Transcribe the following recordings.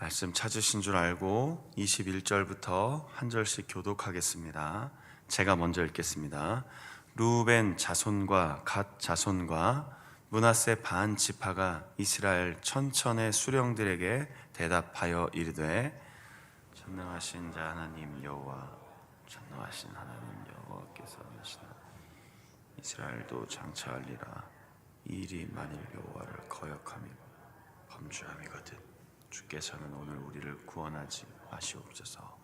말씀 찾으신 줄 알고 21절부터 한 절씩 교독하겠습니다. 제가 먼저 읽겠습니다. 루벤 자손과 갓 자손과 므낫세 반 지파가 이스라엘 천천의 수령들에게 대답하여 이르되, 전능하신 자 하나님 여호와, 전능하신 하나님 여호와께서 하시나 이스라엘도 장차하리라. 이 일이 만일 여호와를 거역하며 범죄함이거든 주께서는 오늘 우리를 구원하지 마시옵소서.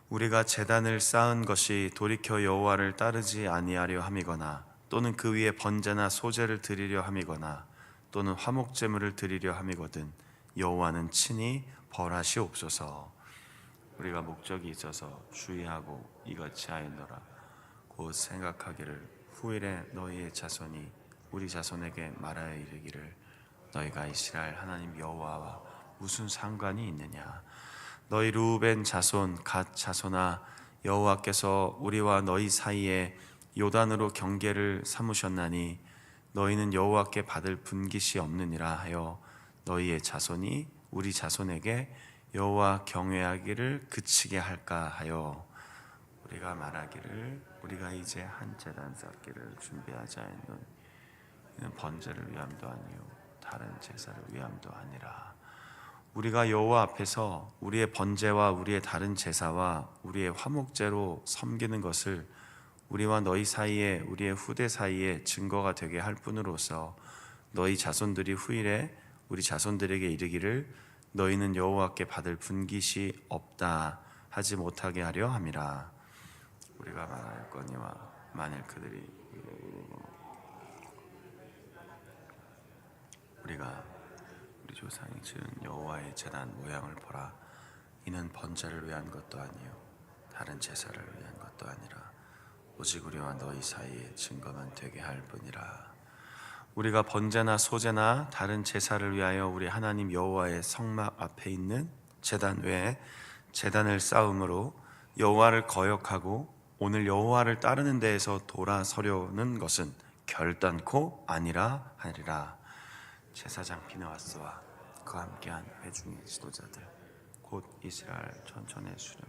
우리가 제단을 쌓은 것이 돌이켜 여호와를 따르지 아니하려 함이거나, 또는 그 위에 번제나 소제를 드리려 함이거나, 또는 화목제물을 드리려 함이거든 여호와는 친히 벌하시옵소서. 우리가 목적이 있어서 주의하고 이같이 하였노라. 곧 생각하기를 후일에 너희의 자손이 우리 자손에게 말하여 이르기를, 너희가 이스라엘 하나님 여호와와 무슨 상관이 있느냐. 너희 루벤 자손 갓 자손아, 여호와께서 우리와 너희 사이에 요단으로 경계를 삼으셨나니 너희는 여호와께 받을 분깃이 없느니라 하여 너희의 자손이 우리 자손에게 여호와 경외하기를 그치게 할까 하여 우리가 말하기를, 우리가 이제 한 제단 쌓기를 준비하자 했노니 이는 번제를 위함도 아니요 다른 제사를 위함도 아니라. 우리가 여호와 앞에서 우리의 번제와 우리의 다른 제사와 우리의 화목제로 섬기는 것을 우리와 너희 사이에 우리의 후대 사이에 증거가 되게 할 뿐으로서 너희 자손들이 후일에 우리 자손들에게 이르기를 너희는 여호와께 받을 분깃이 없다 하지 못하게 하려 함이라. 우리가 말하였거니와 만일 그들이 우리가 우리 조상이 지은 여호와의 제단 모양을 보라. 이는 번제를 위한 것도 아니요 다른 제사를 위한 것도 아니라 오직 우리와 너희 사이에 증거만 되게 할 뿐이라. 우리가 번제나 소제나 다른 제사를 위하여 우리 하나님 여호와의 성막 앞에 있는 제단 외에 제단을 쌓음으로 여호와를 거역하고 오늘 여호와를 따르는 데에서 돌아서려는 것은 결단코 아니라 하리라. 제사장 비느하스와 그와 함께한 회중의 지도자들 곧 이스라엘 천천의 수령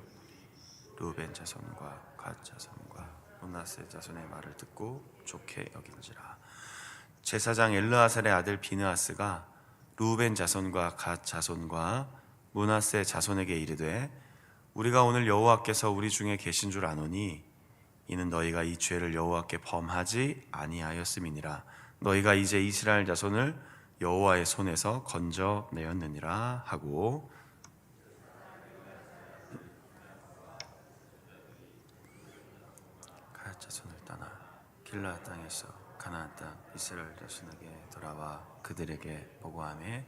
루벤 자손과 갓 자손과 므낫세 자손의 말을 듣고 좋게 여긴지라. 제사장 엘르아살의 아들 비느하스가 루벤 자손과 갓 자손과 므낫세 자손에게 이르되, 우리가 오늘 여호와께서 우리 중에 계신 줄 아노니 이는 너희가 이 죄를 여호와께 범하지 아니하였음이니라. 너희가 이제 이스라엘 자손을 여호와의 손에서 건져내었느니라 하고, 갓 자손을 떠나 길라 땅에서 가나안 땅 이스라엘 자손에게 돌아와 그들에게 보고하며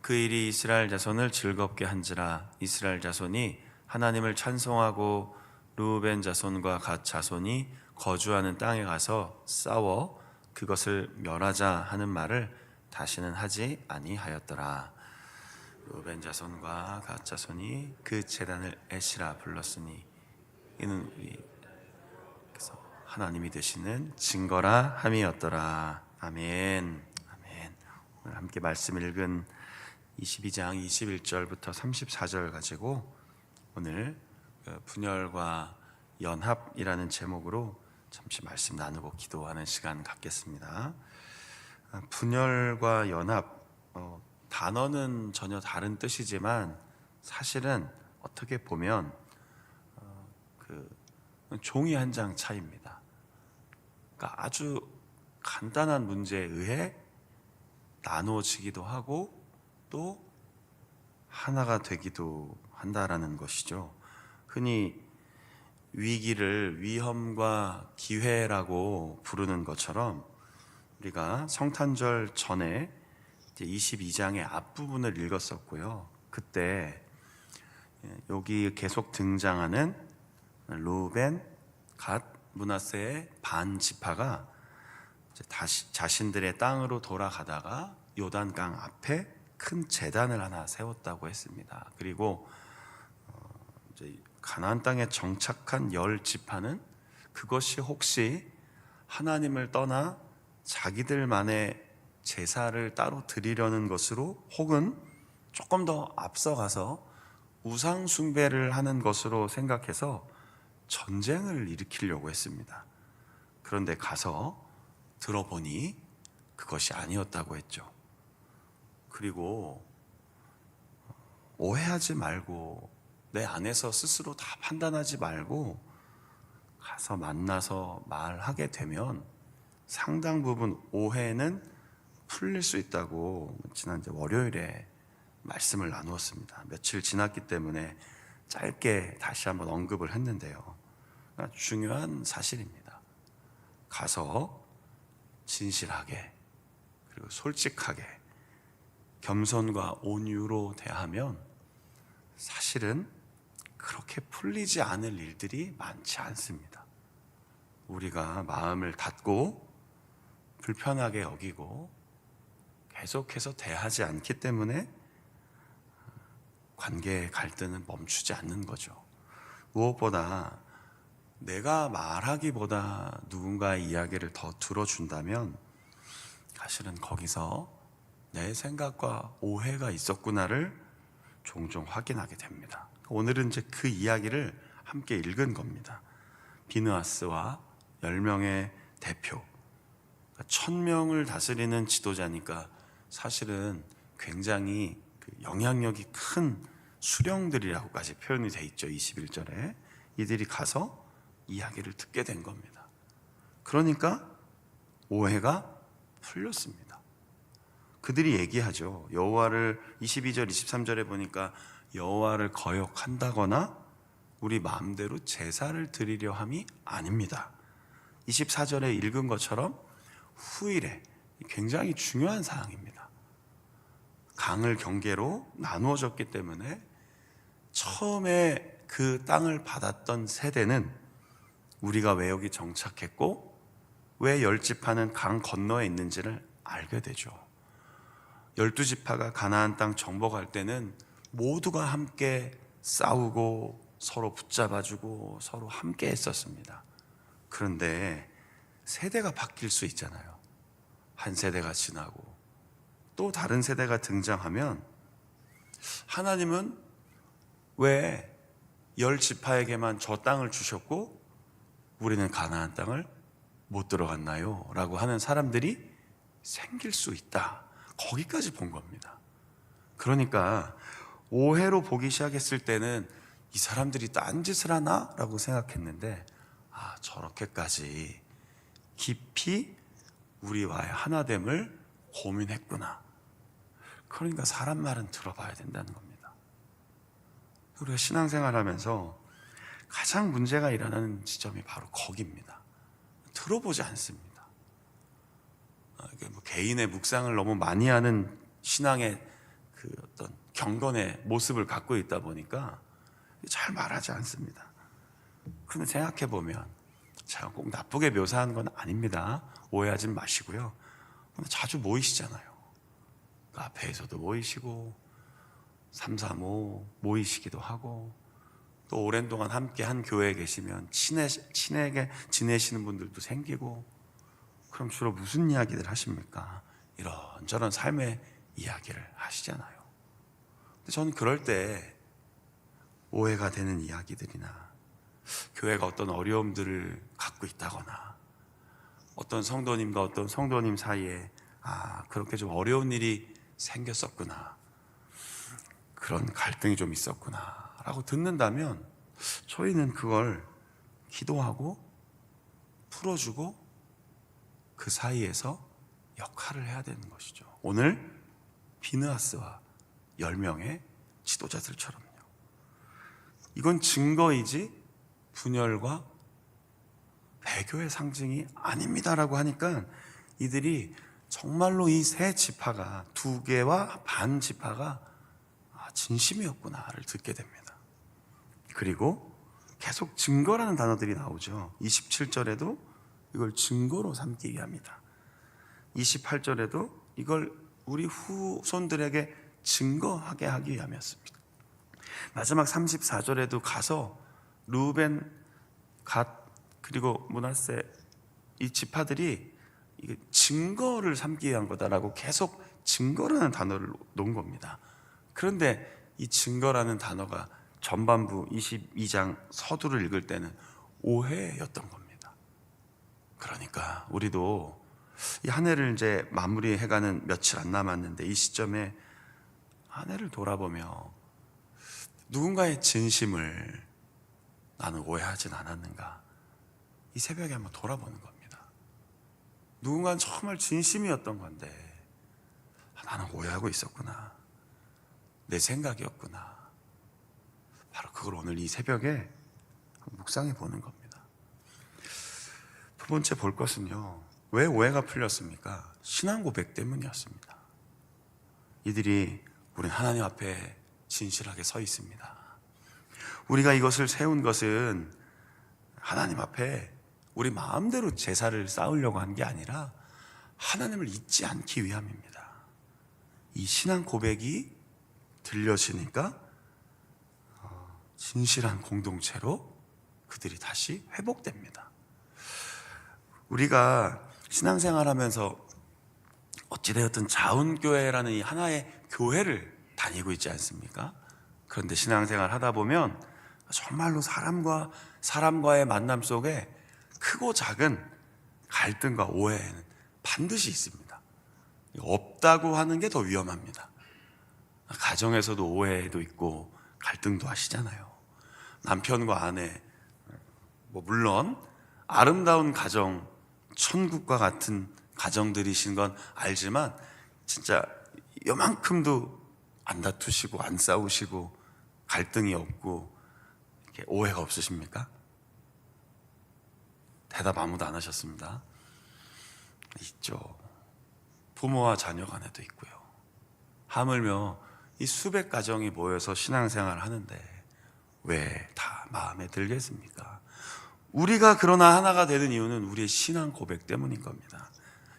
그 일이 이스라엘 자손을 즐겁게 한지라. 이스라엘 자손이 하나님을 찬송하고 루벤 자손과 갓 자손이 거주하는 땅에 가서 싸워 그것을 멸하자 하는 말을 다시는 하지 아니하였더라. 루벤 자손과 갓 자손이 그 제단을 에시라 불렀으니 이는 우리께서 하나님이 되시는 증거라 함이었더라. 아멘. 아멘. 오늘 함께 말씀 읽은 22장 21절부터 34절 가지고 오늘 분열과 연합이라는 제목으로 잠시 말씀 나누고 기도하는 시간 갖겠습니다. 분열과 연합, 단어는 전혀 다른 뜻이지만 사실은 어떻게 보면 종이 한 장 차이입니다. 그러니까 아주 간단한 문제에 의해 나누어지기도 하고 또 하나가 되기도 한다라는 것이죠. 흔히 위기를 위험과 기회라고 부르는 것처럼 우리가 성탄절 전에 22장의 앞부분을 읽었었고요. 그때 여기 계속 등장하는 루벤, 갓, 므낫세의 반 지파가 다시 자신들의 땅으로 돌아가다가 요단강 앞에 큰 제단을 하나 세웠다고 했습니다. 그리고 이제 가나안 땅에 정착한 10지파는 그것이 혹시 하나님을 떠나 자기들만의 제사를 따로 드리려는 것으로 혹은 조금 더 앞서가서 우상 숭배를 하는 것으로 생각해서 전쟁을 일으키려고 했습니다. 그런데 가서 들어보니 그것이 아니었다고 했죠. 그리고 오해하지 말고 내 안에서 스스로 다 판단하지 말고 가서 만나서 말하게 되면 상당 부분 오해는 풀릴 수 있다고 지난 월요일에 말씀을 나누었습니다. 며칠 지났기 때문에 짧게 다시 한번 언급을 했는데요. 중요한 사실입니다. 가서 진실하게 그리고 솔직하게 겸손과 온유로 대하면 사실은 그렇게 풀리지 않을 일들이 많지 않습니다. 우리가 마음을 닫고 불편하게 여기고 계속해서 대하지 않기 때문에 관계의 갈등은 멈추지 않는 거죠. 무엇보다 내가 말하기보다 누군가의 이야기를 더 들어준다면 사실은 거기서 내 생각과 오해가 있었구나를 종종 확인하게 됩니다. 오늘은 이제 그 이야기를 함께 읽은 겁니다. 비느하스와 10명의 대표, 1000명을 다스리는 지도자니까 사실은 굉장히 영향력이 큰 수령들이라고까지 표현이 돼 있죠. 21절에 이들이 가서 이야기를 듣게 된 겁니다. 그러니까 오해가 풀렸습니다. 그들이 얘기하죠. 여호와를 22절 23절에 보니까 여호와를 거역한다거나 우리 마음대로 제사를 드리려 함이 아닙니다. 24절에 읽은 것처럼 후일에 굉장히 중요한 사항입니다. 강을 경계로 나누어졌기 때문에 처음에 그 땅을 받았던 세대는 우리가 왜 여기 정착했고 왜 10지파는 강 건너에 있는지를 알게 되죠. 12지파가 가나안 땅 정복할 때는 모두가 함께 싸우고 서로 붙잡아주고 서로 함께 했었습니다. 그런데 세대가 바뀔 수 있잖아요. 한 세대가 지나고 또 다른 세대가 등장하면 하나님은 왜 10지파에게만 저 땅을 주셨고 우리는 가나안 땅을 못 들어갔나요? 라고 하는 사람들이 생길 수 있다. 거기까지 본 겁니다. 그러니까 오해로 보기 시작했을 때는 이 사람들이 딴짓을 하나? 라고 생각했는데 저렇게까지 깊이 우리와의 하나됨을 고민했구나. 그러니까 사람 말은 들어봐야 된다는 겁니다. 우리가 신앙생활 하면서 가장 문제가 일어나는 지점이 바로 거기입니다. 들어보지 않습니다. 개인의 묵상을 너무 많이 하는 신앙의 그 어떤 경건의 모습을 갖고 있다 보니까 잘 말하지 않습니다. 그런데 생각해 보면 제가 꼭 나쁘게 묘사한 건 아닙니다. 오해하지 마시고요. 자주 모이시잖아요. 카페에서도 모이시고 335 모이시기도 하고 또 오랜 동안 함께 한 교회에 계시면 친하게 지내시는 분들도 생기고 그럼 주로 무슨 이야기들 하십니까? 이런저런 삶의 이야기를 하시잖아요. 근데 저는 그럴 때 오해가 되는 이야기들이나 교회가 어떤 어려움들을 갖고 있다거나 어떤 성도님과 어떤 성도님 사이에 그렇게 좀 어려운 일이 생겼었구나, 그런 갈등이 좀 있었구나 라고 듣는다면 저희는 그걸 기도하고 풀어주고 그 사이에서 역할을 해야 되는 것이죠. 오늘 비느하스와 10명의 지도자들처럼요. 이건 증거이지 분열과 배교의 상징이 아닙니다라고 하니까 이들이 정말로 이 세 지파가 2개와 반 지파가 진심이었구나를 듣게 됩니다. 그리고 계속 증거라는 단어들이 나오죠. 27절에도 이걸 증거로 삼기 위함이다. 28절에도 이걸 우리 후손들에게 증거하게 하기 위함이었습니다. 마지막 34절에도 가서 루벤, 갓, 그리고 므낫세 이 지파들이 이게 증거를 삼기 위한 거다라고 계속 증거라는 단어를 놓은 겁니다. 그런데 이 증거라는 단어가 전반부 22장 서두를 읽을 때는 오해였던 겁니다. 그러니까 우리도 이 한 해를 이제 마무리해가는 며칠 안 남았는데 이 시점에 한 해를 돌아보며 누군가의 진심을 나는 오해하진 않았는가, 이 새벽에 한번 돌아보는 겁니다. 누군가는 정말 진심이었던 건데 나는 오해하고 있었구나, 내 생각이었구나. 바로 그걸 오늘 이 새벽에 묵상해 보는 겁니다. 두 번째 볼 것은요, 왜 오해가 풀렸습니까? 신앙 고백 때문이었습니다. 이들이 우린 하나님 앞에 진실하게 서 있습니다. 우리가 이것을 세운 것은 하나님 앞에 우리 마음대로 제사를 쌓으려고 한 게 아니라 하나님을 잊지 않기 위함입니다. 이 신앙 고백이 들려지니까 진실한 공동체로 그들이 다시 회복됩니다. 우리가 신앙생활하면서 어찌되었든 자운교회라는 이 하나의 교회를 다니고 있지 않습니까? 그런데 신앙생활 하다 보면 정말로 사람과의 만남 속에 크고 작은 갈등과 오해는 반드시 있습니다. 없다고 하는 게 더 위험합니다. 가정에서도 오해도 있고 갈등도 하시잖아요. 남편과 아내, 물론 아름다운 가정, 천국과 같은 가정들이신 건 알지만 진짜 요만큼도 안 다투시고 안 싸우시고 갈등이 없고 이렇게 오해가 없으십니까? 대답 아무도 안 하셨습니다. 있죠. 부모와 자녀 간에도 있고요. 하물며 이 수백 가정이 모여서 신앙생활을 하는데 왜 다 마음에 들겠습니까? 우리가 그러나 하나가 되는 이유는 우리의 신앙 고백 때문인 겁니다.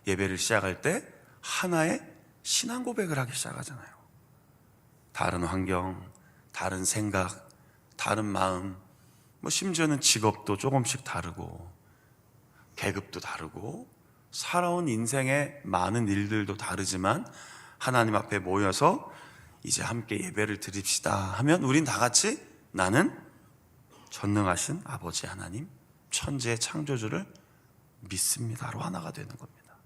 예배를 시작할 때 하나의 신앙 고백을 하기 시작하잖아요. 다른 환경, 다른 생각, 다른 마음, 심지어는 직업도 조금씩 다르고 계급도 다르고 살아온 인생의 많은 일들도 다르지만 하나님 앞에 모여서 이제 함께 예배를 드립시다 하면 우린 다 같이 나는 전능하신 아버지 하나님, 천지의 창조주를 믿습니다로 하나가 되는 겁니다.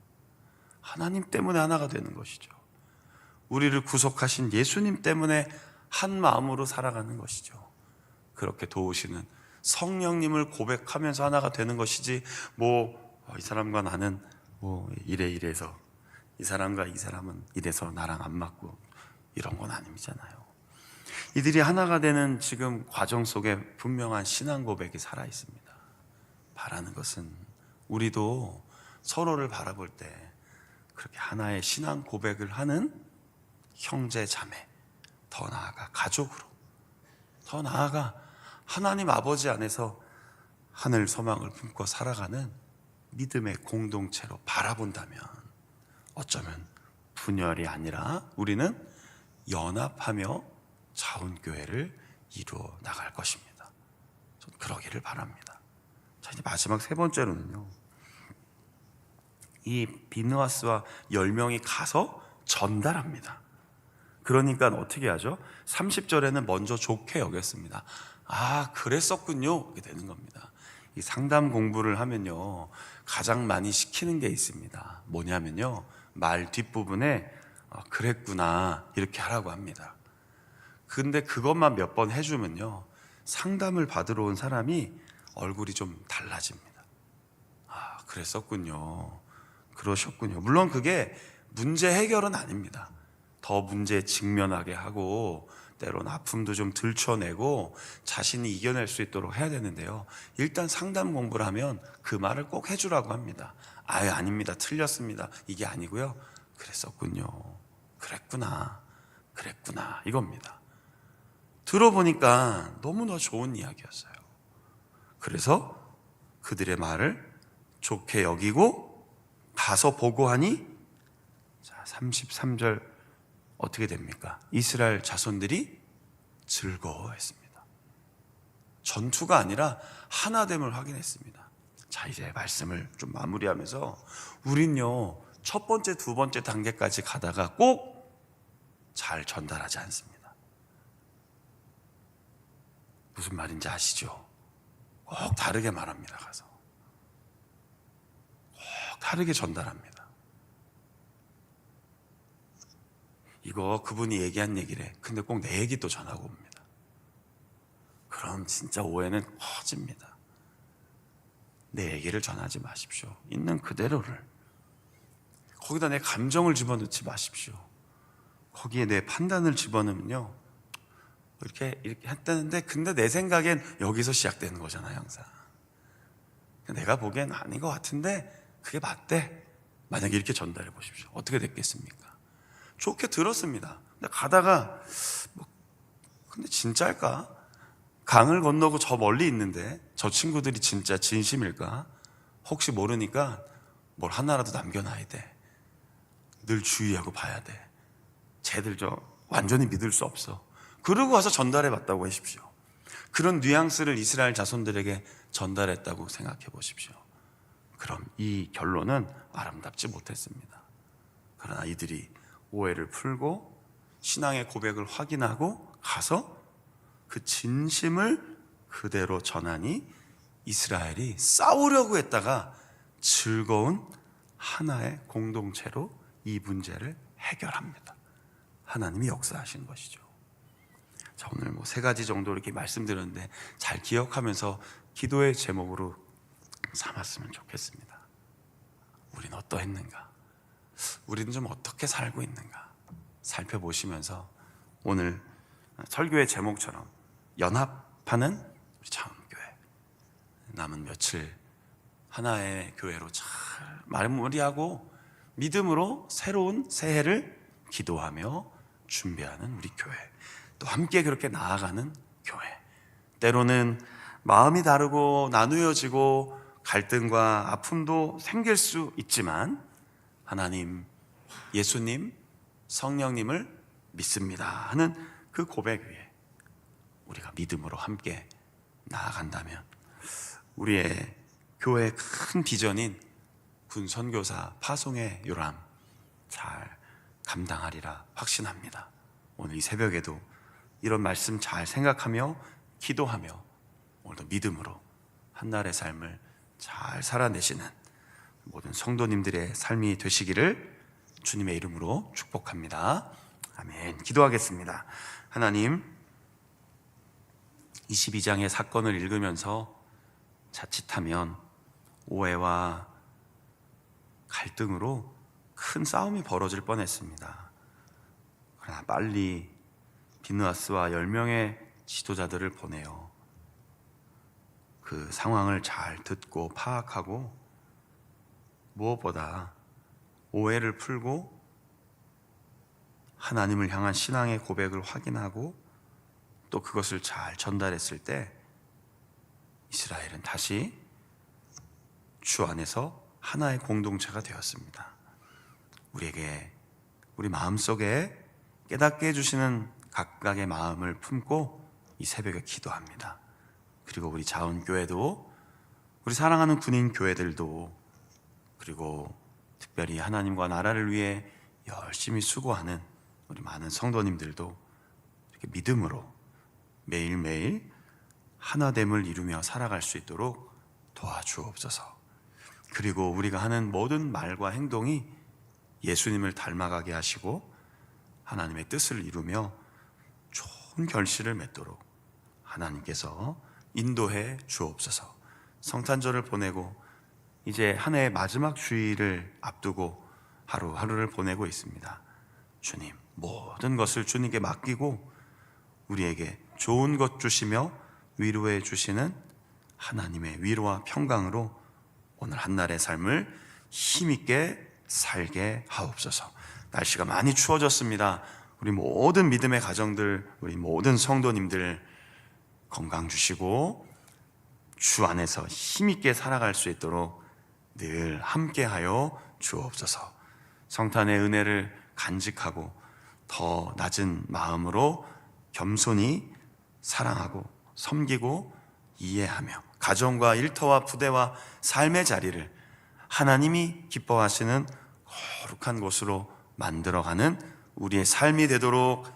하나님 때문에 하나가 되는 것이죠. 우리를 구속하신 예수님 때문에 한 마음으로 살아가는 것이죠. 그렇게 도우시는 성령님을 고백하면서 하나가 되는 것이지 이 사람과 나는 이래서 이 사람과 이 사람은 이래서 나랑 안 맞고 이런 건 아니잖아요. 이들이 하나가 되는 지금 과정 속에 분명한 신앙 고백이 살아 있습니다. 바라는 것은 우리도 서로를 바라볼 때 그렇게 하나의 신앙 고백을 하는 형제 자매, 더 나아가 가족으로, 더 나아가 하나님 아버지 안에서 하늘 소망을 품고 살아가는 믿음의 공동체로 바라본다면 어쩌면 분열이 아니라 우리는 연합하며 자운교회를 이루어 나갈 것입니다. 저는 그러기를 바랍니다. 자, 이제 마지막 세 번째로는요, 이 비느하스와 10명이 가서 전달합니다. 그러니까 어떻게 하죠? 30절에는 먼저 좋게 여겼습니다. 아, 그랬었군요. 이렇게 되는 겁니다. 이 상담 공부를 하면요, 가장 많이 시키는 게 있습니다. 뭐냐면요, 말 뒷부분에 그랬구나 이렇게 하라고 합니다. 근데 그것만 몇 번 해주면요, 상담을 받으러 온 사람이 얼굴이 좀 달라집니다. 아, 그랬었군요, 그러셨군요. 물론 그게 문제 해결은 아닙니다. 더 문제에 직면하게 하고 때로는 아픔도 좀 들춰내고 자신이 이겨낼 수 있도록 해야 되는데요, 일단 상담 공부를 하면 그 말을 꼭 해주라고 합니다. 아유, 아닙니다, 틀렸습니다, 이게 아니고요, 그랬었군요, 그랬구나 이겁니다. 들어보니까 너무나 좋은 이야기였어요. 그래서 그들의 말을 좋게 여기고 가서 보고하니, 자, 33절 어떻게 됩니까? 이스라엘 자손들이 즐거워했습니다. 전투가 아니라 하나됨을 확인했습니다. 자, 이제 말씀을 좀 마무리하면서 우린요, 첫 번째, 두 번째 단계까지 가다가 꼭 잘 전달하지 않습니다. 무슨 말인지 아시죠? 꼭 다르게 말합니다. 가서 꼭 다르게 전달합니다. 이거 그분이 얘기한 얘기래. 근데 꼭 내 얘기 또 전하고 옵니다. 그럼 진짜 오해는 커집니다. 내 얘기를 전하지 마십시오. 있는 그대로를. 거기다 내 감정을 집어넣지 마십시오. 거기에 내 판단을 집어넣으면요, 이렇게 했다는데, 근데 내 생각엔 여기서 시작되는 거잖아요, 항상. 내가 보기엔 아닌 것 같은데 그게 맞대. 만약에 이렇게 전달해 보십시오. 어떻게 됐겠습니까? 좋게 들었습니다. 근데 가다가 근데 진짜일까? 강을 건너고 저 멀리 있는데 저 친구들이 진짜 진심일까? 혹시 모르니까 뭘 하나라도 남겨놔야 돼. 늘 주의하고 봐야 돼. 쟤들 저 완전히 믿을 수 없어. 그러고 와서 전달해 봤다고 하십시오. 그런 뉘앙스를 이스라엘 자손들에게 전달했다고 생각해 보십시오. 그럼 이 결론은 아름답지 못했습니다. 그러나 이들이 오해를 풀고 신앙의 고백을 확인하고 가서 그 진심을 그대로 전하니 이스라엘이 싸우려고 했다가 즐거운 하나의 공동체로 이 문제를 해결합니다. 하나님이 역사하신 것이죠. 자, 오늘 세 가지 정도 이렇게 말씀드렸는데 잘 기억하면서 기도의 제목으로 삼았으면 좋겠습니다. 우리는 어떠했는가? 우리는 좀 어떻게 살고 있는가? 살펴보시면서 오늘 설교의 제목처럼 연합하는 우리 자원교회, 남은 며칠 하나의 교회로 잘 마무리하고 믿음으로 새로운 새해를 기도하며 준비하는 우리 교회, 또 함께 그렇게 나아가는 교회. 때로는 마음이 다르고 나누어지고 갈등과 아픔도 생길 수 있지만 하나님, 예수님, 성령님을 믿습니다 하는 그 고백 위에 우리가 믿음으로 함께 나아간다면 우리의 교회의 큰 비전인 군선교사 파송의 요람 잘 감당하리라 확신합니다. 오늘 이 새벽에도 이런 말씀 잘 생각하며 기도하며 오늘도 믿음으로 한날의 삶을 잘 살아내시는 모든 성도님들의 삶이 되시기를 주님의 이름으로 축복합니다. 아멘. 기도하겠습니다. 하나님, 22장의 사건을 읽으면서 자칫하면 오해와 갈등으로 큰 싸움이 벌어질 뻔했습니다. 그러나 빨리 비느하스와 10명의 지도자들을 보내요. 그 상황을 잘 듣고 파악하고 무엇보다 오해를 풀고 하나님을 향한 신앙의 고백을 확인하고 또 그것을 잘 전달했을 때 이스라엘은 다시 주 안에서 하나의 공동체가 되었습니다. 우리에게 우리 마음속에 깨닫게 해주시는 각각의 마음을 품고 이 새벽에 기도합니다. 그리고 우리 자원교회도 우리 사랑하는 군인 교회들도 그리고 특별히 하나님과 나라를 위해 열심히 수고하는 우리 많은 성도님들도 이렇게 믿음으로 매일매일 하나됨을 이루며 살아갈 수 있도록 도와주옵소서. 그리고 우리가 하는 모든 말과 행동이 예수님을 닮아가게 하시고 하나님의 뜻을 이루며 좋은 결실을 맺도록 하나님께서 인도해 주옵소서. 성탄절을 보내고 이제 한 해의 마지막 주일을 앞두고 하루하루를 보내고 있습니다. 주님, 모든 것을 주님께 맡기고 우리에게 좋은 것 주시며 위로해 주시는 하나님의 위로와 평강으로 오늘 한날의 삶을 힘있게 살게 하옵소서. 날씨가 많이 추워졌습니다. 우리 모든 믿음의 가정들, 우리 모든 성도님들 건강 주시고 주 안에서 힘있게 살아갈 수 있도록 늘 함께하여 주옵소서. 성탄의 은혜를 간직하고 더 낮은 마음으로 겸손히 사랑하고 섬기고 이해하며 가정과 일터와 부대와 삶의 자리를 하나님이 기뻐하시는 거룩한 곳으로 만들어가는 우리의 삶이 되도록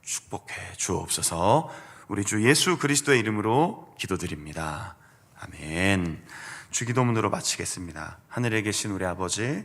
축복해 주옵소서. 우리 주 예수 그리스도의 이름으로 기도드립니다. 아멘. 주기도문으로 마치겠습니다. 하늘에 계신 우리 아버지